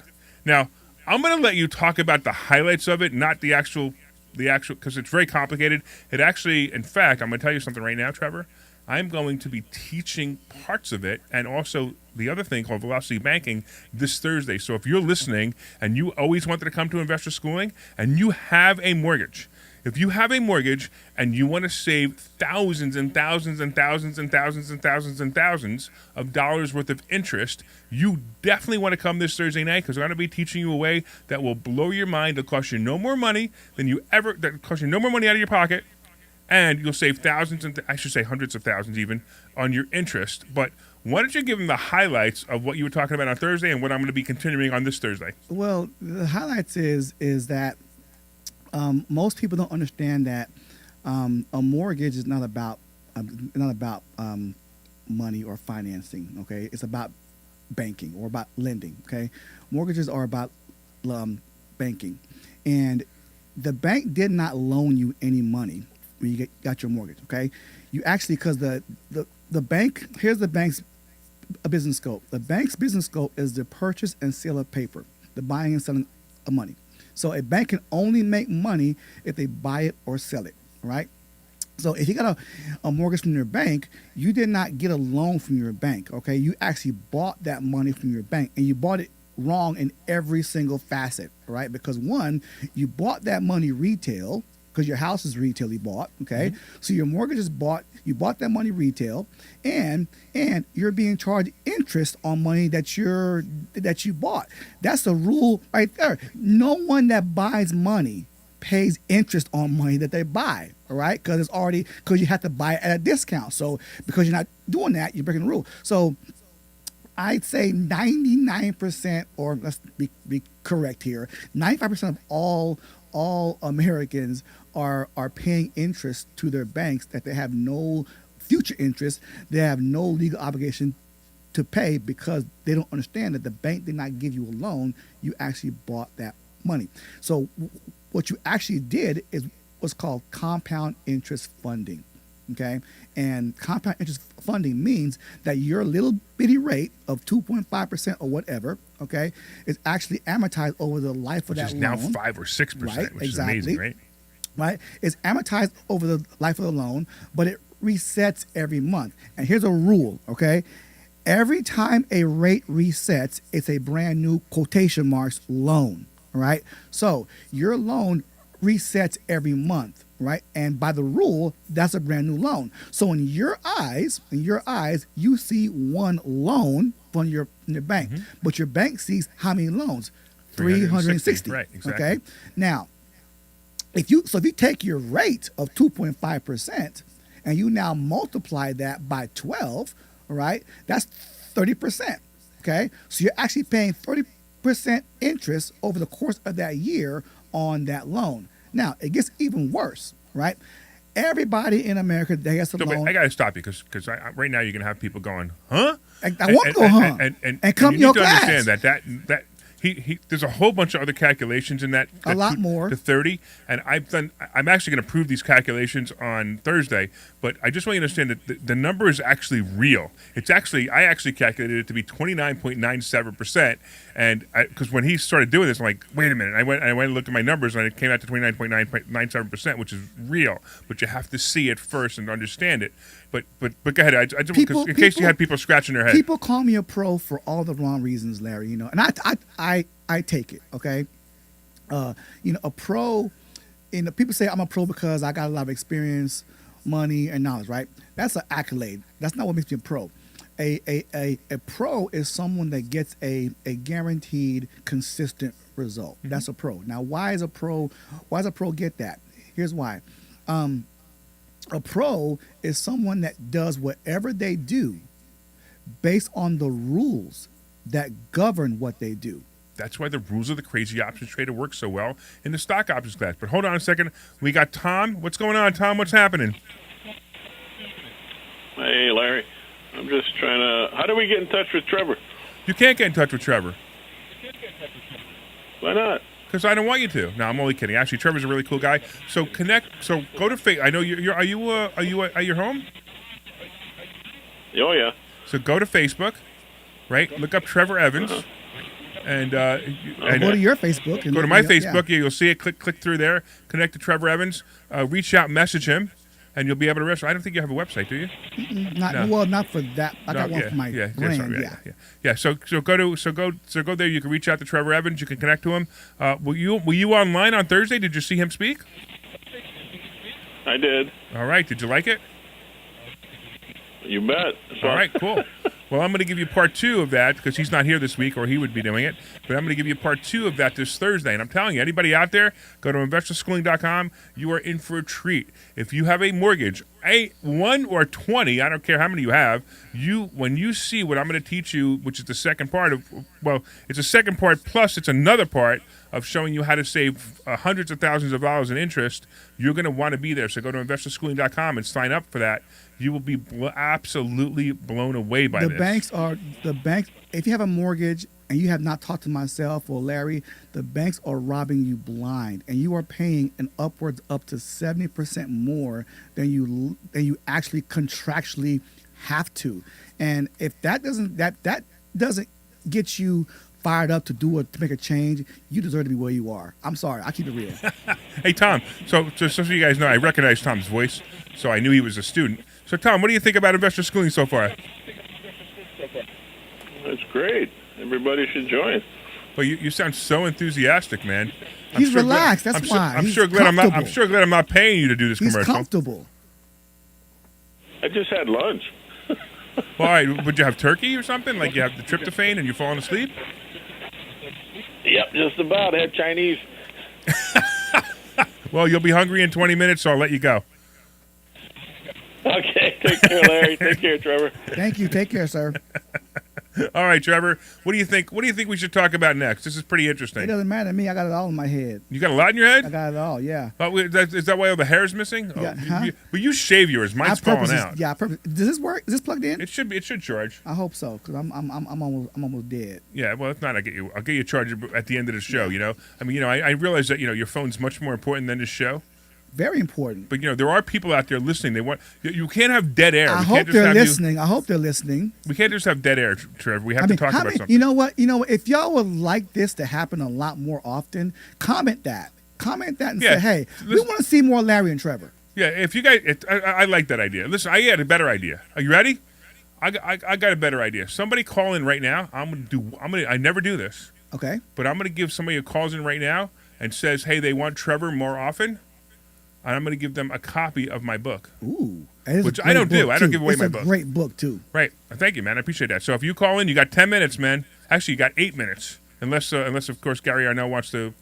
Now, I'm going to let you talk about the highlights of it, not the actual, because it's very complicated. It actually, in fact, I'm going to tell you something right now, Trevor. I'm going to be teaching parts of it and also the other thing called velocity banking this Thursday. So if you're listening and you always wanted to come to investor schooling and you have a mortgage, if you have a mortgage and you want to save thousands and thousands and thousands and thousands and thousands and thousands of dollars worth of interest, you definitely want to come this Thursday night because we're going to be teaching you a way that will blow your mind. It'll cost you no more money that cost you no more money out of your pocket, and you'll save thousands and I should say hundreds of thousands even on your interest. But why don't you give them the highlights of what you were talking about on Thursday and what I'm going to be continuing on this Thursday? Well, the highlights is that most people don't understand that a mortgage is not about money or financing. Okay, it's about banking or about lending. Okay, mortgages are about banking, and the bank did not loan you any money when you got your mortgage. Okay, you actually because the bank here's the bank's business scope. The bank's business scope is the purchase and sale of paper, the buying and selling of money. So a bank can only make money if they buy it or sell it, right? So if you got a mortgage from your bank, you did not get a loan from your bank, okay? You actually bought that money from your bank, and you bought it wrong in every single facet, right? Because one, you bought that money retail, because your house is retail you bought, okay? Mm-hmm. So your mortgage is you bought that money retail, and you're being charged interest on money that you bought. That's the rule right there. No one that buys money pays interest on money that they buy, all right? Because you have to buy it at a discount. So because you're not doing that, you're breaking the rule. So I'd say 99%, or let's be correct here, 95% of all Americans are paying interest to their banks that they have no future interest. They have no legal obligation to pay because they don't understand that the bank did not give you a loan. You actually bought that money. So what you actually did is what's called compound interest funding. Okay, and compound interest funding means that your little bitty rate of 2.5% or whatever, okay, is actually amortized over the life of that loan. Which is now 5 or 6%, right? which Exactly. is amazing, right? Right, it's amortized over the life of the loan, but it resets every month. And here's a rule, okay? Every time a rate resets, it's a brand new quotation marks loan, right? So your loan resets every month, right? And by the rule, that's a brand new loan. So in your eyes, you see one loan from your bank, mm-hmm. but your bank sees how many loans? 360. Right, exactly. Okay. Now, if you take your rate of 2.5% and you now multiply that by 12, right? That's 30%. Okay. So you're actually paying 30% interest over the course of that year on that loan. Now, it gets even worse, right? Everybody in America that gets a loan. I got to stop you because right now you're going to have people going, huh? I want to go, huh? And come to your class. You need to understand that there's a whole bunch of other calculations in that a lot more to 30, and I'm actually going to prove these calculations on Thursday. But I just want you to understand that the number is actually real. I actually calculated it to be 29.97%, and because when he started doing this, I'm like, wait a minute. I went and looked at my numbers, and it came out to 29.97%, which is real. But you have to see it first and understand it. But go ahead. I just in case you had people scratching their head. People call me a pro for all the wrong reasons, Larry. You know, and I take it. Okay, a pro. People say I'm a pro because I got a lot of experience, money, and knowledge. Right? That's an accolade. That's not what makes me a pro. A pro is someone that gets a guaranteed, consistent result. Mm-hmm. That's a pro. Now, why does a pro get that? Here's why. A pro is someone that does whatever they do based on the rules that govern what they do. That's why the rules of the crazy options trader work so well in the stock options class. But hold on a second. We got Tom. What's going on, Tom? What's happening? Hey, Larry. I'm just trying to... How do we get in touch with Trevor? You can't get in touch with Trevor. Why not? Because I don't want you to. No, I'm only kidding. Actually, Trevor's a really cool guy. So connect. So go to Facebook. I know you're. Are you at your home? Oh, yeah. So go to Facebook, right? Look up Trevor Evans, and Go to your Facebook. And go to my look me up, Facebook. Yeah, you'll see it. Click through there. Connect to Trevor Evans. Reach out, message him, and you'll be able to register. I don't think you have a website, do you? Not for that. I got one for my brand. Yeah. So go there. You can reach out to Trevor Evans. You can connect to him. Were you online on Thursday? Did you see him speak? I did. All right. Did you like it? You bet. All right, cool. Well, I'm going to give you part 2 of that because he's not here this week or he would be doing it. But I'm going to give you part 2 of that this Thursday. And I'm telling you, anybody out there, go to investorschooling.com. You are in for a treat. If you have a mortgage, 1 or 20, I don't care how many you have, when you see what I'm going to teach you, which is the second part of, well, it's a second part plus it's another part of showing you how to save hundreds of thousands of dollars in interest, you're going to want to be there. So go to investorschooling.com and sign up for that. You will be absolutely blown away by this. The banks, if you have a mortgage and you have not talked to myself or Larry, the banks are robbing you blind, and you are paying an upwards up to 70% more than you actually contractually have to. And if that doesn't get you fired up to make a change, you deserve to be where you are. I'm sorry, I keep it real. Hey, Tom. So you guys know, I recognize Tom's voice, so I knew he was a student. So, Tom, what do you think about investor schooling so far? That's great. Everybody should join. Well, you sound so enthusiastic, man. He's relaxed. That's why. I'm sure glad I'm not paying you to do this He's commercial. Comfortable. I just had lunch. Well, all right, would you have turkey or something? Like you have the tryptophan and you're falling asleep? Yep, just about. I had Chinese. Well, you'll be hungry in 20 minutes, so I'll let you go. Okay, take care, Larry. Take care, Trevor. Thank you. Take care, sir. All right, Trevor. What do you think? What do you think we should talk about next? This is pretty It interesting. doesn't matter to me. I got it all in my head. You got a lot in your head? I got it all. Yeah. Oh, is that why all the hair's missing? Yeah, Oh, huh? But you shave yours. Mine's falling out. Yeah. Does this work? Is this plugged in? It should charge. I hope so, because I'm almost dead. Yeah, well, if not, I'll get you a charger at the end of the show. You know, I mean, I realize that your phone's much more important than this show. Very important. But there are people out there listening. They want you can't have dead air. I hope they're listening. We can't just have dead air, Trevor. We have to talk about something. You know what? If y'all would like this to happen a lot more often, comment that and say, hey, we want to see more Larry and Trevor. Yeah, if you guys, I like that idea. Listen, I had a better idea. Are you ready? I got a better idea. Somebody call in right now. I never do this. Okay. But I'm gonna give somebody who calls in right now and says, hey, they want Trevor more often. And I'm going to give them a copy of my book. Ooh. Which I don't do. I don't give away my book. It's a great book, too. Right. Thank you, man. I appreciate that. So if you call in, you got 10 minutes, man. Actually, you got 8 minutes. Unless of course, Gary Arnell wants to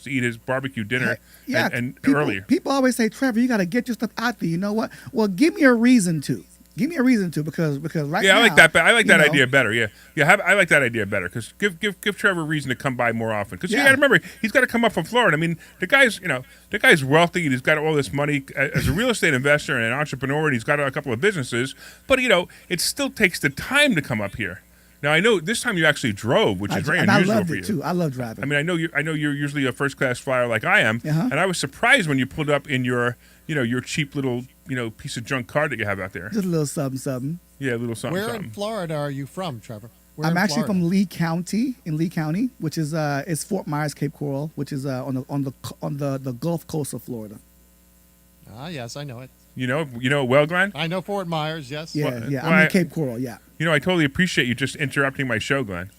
eat his barbecue dinner and earlier. People always say, Trevor, you got to get your stuff out there. You know what? Well, give me a reason to. Give me a reason to, because right now. Yeah, I like that. I like that idea better. Yeah. I like that idea better because give Trevor a reason to come by more often. Because you got to remember, he's got to come up from Florida. I mean, the guy's wealthy and he's got all this money as a real estate investor and an entrepreneur, and he's got a couple of businesses. But it still takes the time to come up here. Now I know this time you actually drove, which is very unusual for you. I loved it too. I love driving. I mean, I know you're usually a first class flyer like I am, and I was surprised when you pulled up in your cheap little piece of junk car that you have out there. Just a little something. Yeah, a little something. Where in Florida are you from, Trevor? I'm actually from Lee County, which is it's Fort Myers, Cape Coral, which is on the Gulf Coast of Florida. Ah, yes, I know it. You know well, Glenn? I know Fort Myers, yes. Yeah. I'm in Cape Coral, yeah. I totally appreciate you just interrupting my show, Glenn.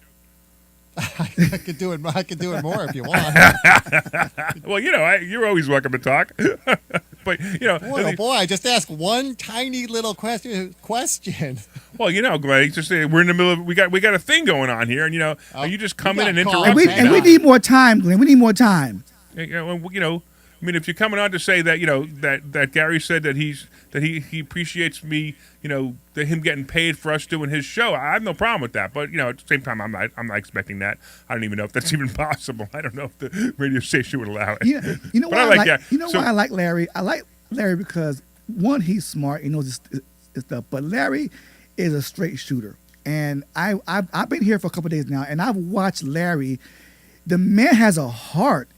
I could do it more if you want. Well, you're always welcome to talk. But boy, I just asked one tiny little question. Well, Glenn, it's just we're in the middle of we got a thing going on here, and you just come in and interrupt. And we need more time, Glenn. We need more time. I mean, if you're coming on to say that, that Gary said that he appreciates me, that him getting paid for us doing his show, I have no problem with that. But at the same time, I'm not expecting that. I don't even know if that's even possible. I don't know if the radio station would allow it. You know But why I like that. why I like Larry? I like Larry because one, he's smart. He knows his stuff. But Larry is a straight shooter, and I've been here for a couple of days now, and I've watched Larry. The man has a heart.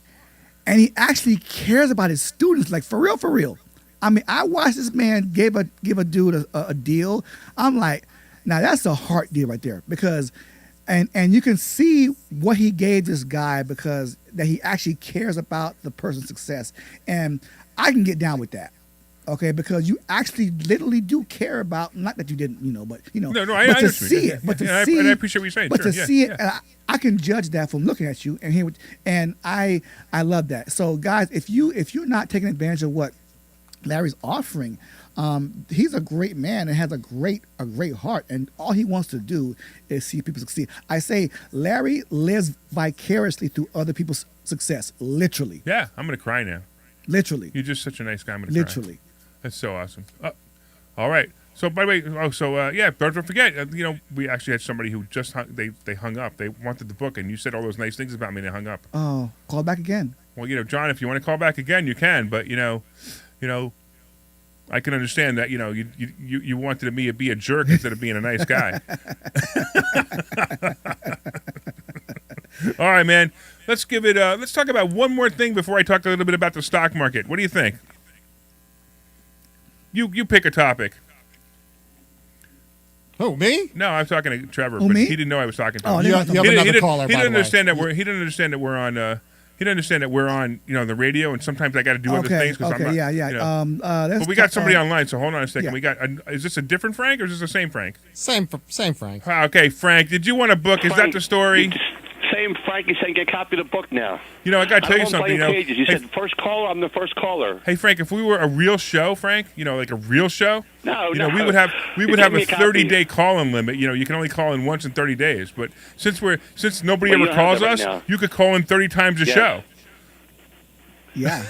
And he actually cares about his students, like for real. I mean, I watched this man give a dude a deal. I'm like, now that's a heart deal right there, because, and you can see what he gave this guy because that he actually cares about the person's success, and I can get down with that. Okay, because you actually literally do care about, not that you didn't, but I to see it, but to see, and I appreciate what you're saying. but Sure, to see it, and I can judge that from looking at you and hear, and I love that. So guys, if you're not taking advantage of what Larry's offering, he's a great man and has a great heart, and all he wants to do is see people succeed. I say Larry lives vicariously through other people's success, literally. Yeah, I'm gonna cry now. Literally. You're just such a nice guy. I'm gonna Literally. cry. That's so awesome. All right. So by the way, don't forget, we actually had somebody who just they hung up. They wanted the book, and you said all those nice things about me, and they hung up. Oh, call back again. Well, John, if you want to call back again, you can. But I can understand that. You wanted me to be a jerk instead of being a nice guy. All right, man. Let's give it. Let's talk about one more thing before I talk a little bit about the stock market. What do you think? You pick a topic. Who, me? No, I'm talking to Trevor, Oh, but me? he didn't know I was talking to Oh, him. You have another caller, He by didn't the way. understand that he didn't understand that we're on. He didn't understand that we're on. The radio, and sometimes I got to do other things because I'm not. Yeah. But we got somebody online, so hold on a second. Yeah. We got. Is this a different Frank or is this the same Frank? Same Frank. Okay, Frank. Did you want a book? Is that the story? Same Frankie saying get a copy of the book now. I got to tell you something. Pages. You Hey, said first caller, I'm the first caller. hey, Frank. If we were a real show, Frank, like a real show, No, we no. would have You a give me a copy. 30-day call-in limit. You can only call in once in 30 days. But since nobody Well, you ever don't have calls that right us, now. you could call in 30 times a Yeah. show. Yeah.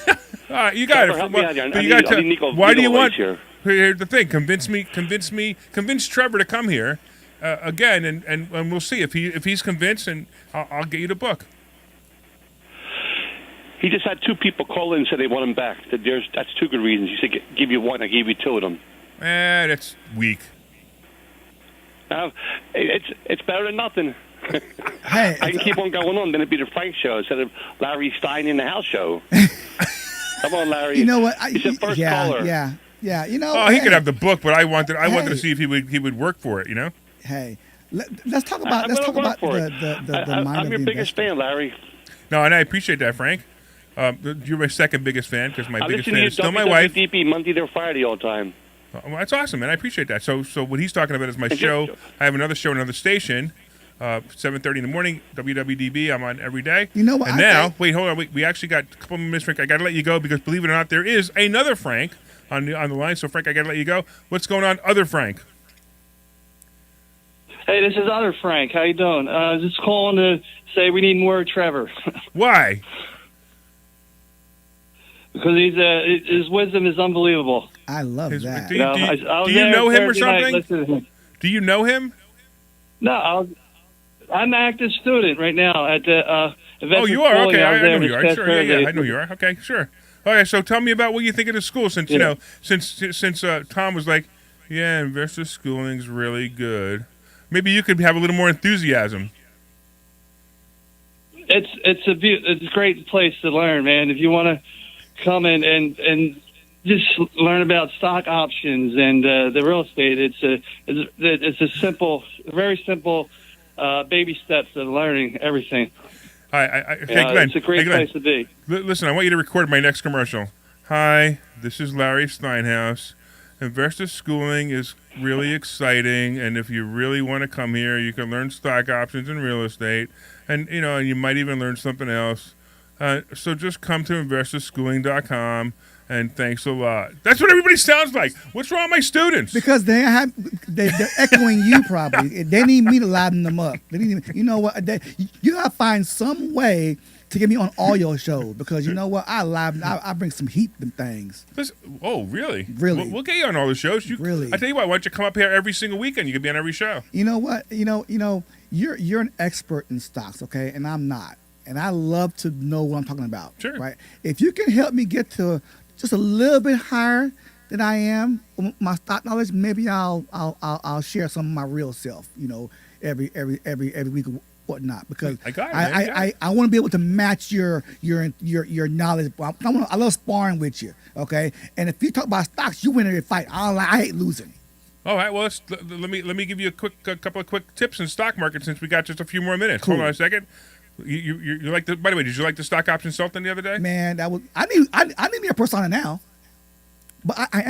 All right, you got Trevor, it. help me out here. But I you need- got I need Nico- why do Nico you want? Waits here. Here's the thing. Convince Trevor to come here again, and we'll see if he's convinced, and I'll get you the book. He just had two people call in and say they want him back. That's two good reasons. He said give you one, I gave you two of them. That's weak. It's better than nothing. Hey, I can keep on going on. Then it'd be the Frank show instead of Larry Stein in the house show. Come on, Larry. you know what? He's the first caller. Yeah. Oh, he could have the book, but I wanted Hey. to see if he would work for it. Hey, let's talk about I'm gonna work for the mind I'm of your the biggest investor. fan, Larry. No, and I appreciate that, Frank. You're my second biggest fan because my I biggest listen fan to is still my wife. WWDP Monday to Friday all the time. Well, that's awesome, man. I appreciate that. So what he's talking about is my And show. just- I have another show, another station, 7:30 in the morning, WWDB. I'm on every day. You know what And I now, think? wait, hold on. We actually got a couple of minutes, Frank. I got to let you go because, believe it or not, there is another Frank on the line. So, Frank, I got to let you go. What's going on, other Frank? Hey, this is other Frank. How you doing? Just calling to say we need more Trevor Why? because his wisdom is unbelievable. I love His- that. do you- I was do you there know him or Thursday night something? listening to him. Do you know him? No, I'm an active student right now at the Oh, investment you are? schooling. Okay, I was I there know this you are. past Sure, Thursday. yeah, I know you are. Okay, sure. Okay, so tell me about what you think of the school since, Yeah. since Tom was like, yeah, investor schooling's really good. Maybe you could have a little more enthusiasm. It's a great place to learn, man. If you want to come and just learn about stock options and the real estate, it's a simple, very simple baby steps of learning everything. Hey, Glenn. It's a great hey, Glenn. place to be. Listen, I want you to record my next commercial. Hi, this is Larry Steinhouse. Investor schooling is really exciting, and if you really want to come here, you can learn stock options and real estate, and you might even learn something else. So just come to investorschooling.com, and thanks a lot. That's what everybody sounds like. What's wrong with my students? Because they're echoing you probably. They need me to liven them up. You know what? You gotta find some way to get me on all your shows because you know what? I bring some heat to them things. Oh, really? Really? We'll get you on all the shows. Really? I tell you what, why don't you come up here every single weekend? You can be on every show. You know what? You're an expert in stocks, okay, and I'm not. And I love to know what I'm talking about. Sure. Right? If you can help me get to just a little bit higher than I am with my stock knowledge, maybe I'll share some of my real self. Every week or whatnot, because I want to be able to match your knowledge. I love sparring with you, okay? And if you talk about stocks, you win every fight. I hate losing. All right. Well, let me give you a couple of quick tips in stock market since we got just a few more minutes. Cool. Hold on a second. You like the? By the way, did you like the stock option sultan the other day? Man, I need me a persona now, but I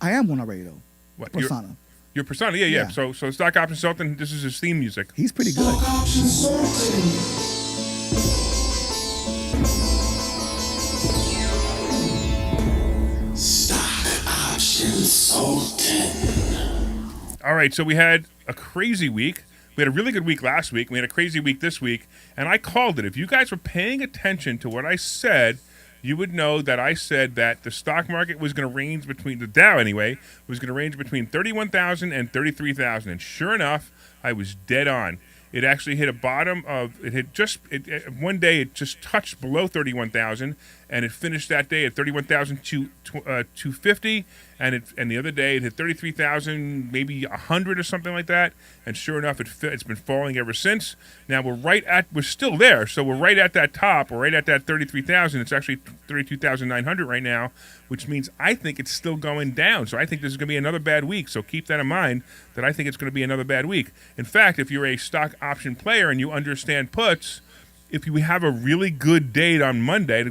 am one already though. What persona? Your persona, yeah. So stock option sultan. This is his theme music. He's pretty good. Stock option sultan. Stock option sultan. All right. So we had a crazy week. We had a really good week last week. We had a crazy week this week, and I called it. If you guys were paying attention to what I said, you would know that I said that the stock market was going to range between, the Dow anyway, was going to range between 31,000 and 33,000. And sure enough, I was dead on. It actually hit a bottom of, one day it just touched below 31,000, and it finished that day at 31,250, and the other day it hit 33,000, maybe 100 or something like that, and sure enough, it's been falling ever since. Now we're still there, so we're right at that top, we're right at that 33,000. It's actually 32,900 right now, which means I think it's still going down. So I think this is going to be another bad week. So keep that in mind, that I think it's going to be another bad week. In fact, if you're a stock option player and you understand puts, if you have a really good day on Monday,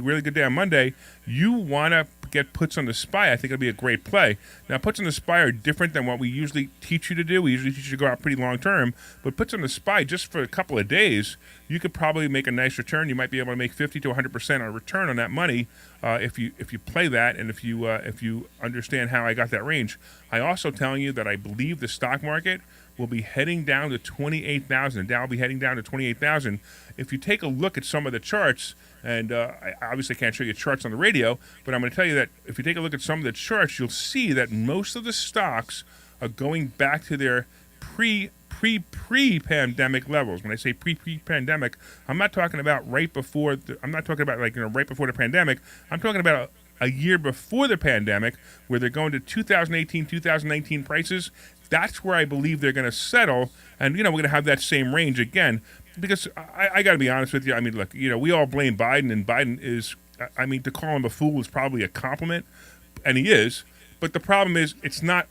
you want to get puts on the SPY. I think it'll be a great play. Now, puts on the SPY are different than what we usually teach you to do. We usually teach you to go out pretty long term, but puts on the SPY just for a couple of days, you could probably make a nice return. You might be able to make 50 to 100% on a return on that money if you play that, and if you understand how I got that range. I also telling you that I believe the stock market will be heading down to 28,000. Dow will be heading down to 28,000. If you take a look at some of the charts, and I obviously can't show you charts on the radio, but I'm going to tell you that if you take a look at some of the charts, you'll see that most of the stocks are going back to their pre-pandemic levels. When I say pre-pandemic, I'm not talking about right before. I'm not talking about right before the pandemic. I'm talking about a year before the pandemic, where they're going to 2018, 2019 prices. That's where I believe they're going to settle, and we're going to have that same range again. Because I got to be honest with you. I mean, look, we all blame Biden, and Biden is. I mean, to call him a fool is probably a compliment, and he is. But the problem is, it's not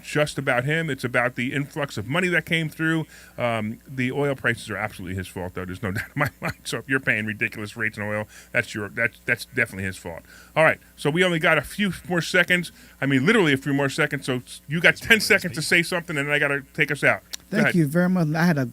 just about him. It's about the influx of money that came through. The oil prices are absolutely his fault, though. There's no doubt in my mind. So if you're paying ridiculous rates on oil, that's definitely his fault. All right. So we only got a few more seconds. I mean, literally a few more seconds. So you got 10 seconds to say something, and then I got to take us out. Thank you very much. I had a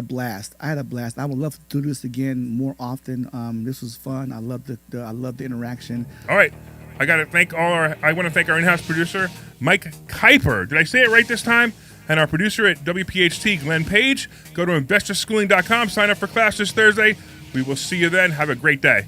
blast. I would love to do this again more often. This was fun. I love the interaction. All right. I want to thank our in-house producer, Mike Kuiper. Did I say it right this time? And our producer at WPHT, Glenn Page. Go to investorschooling.com. Sign up for class this Thursday. We will see you then. Have a great day.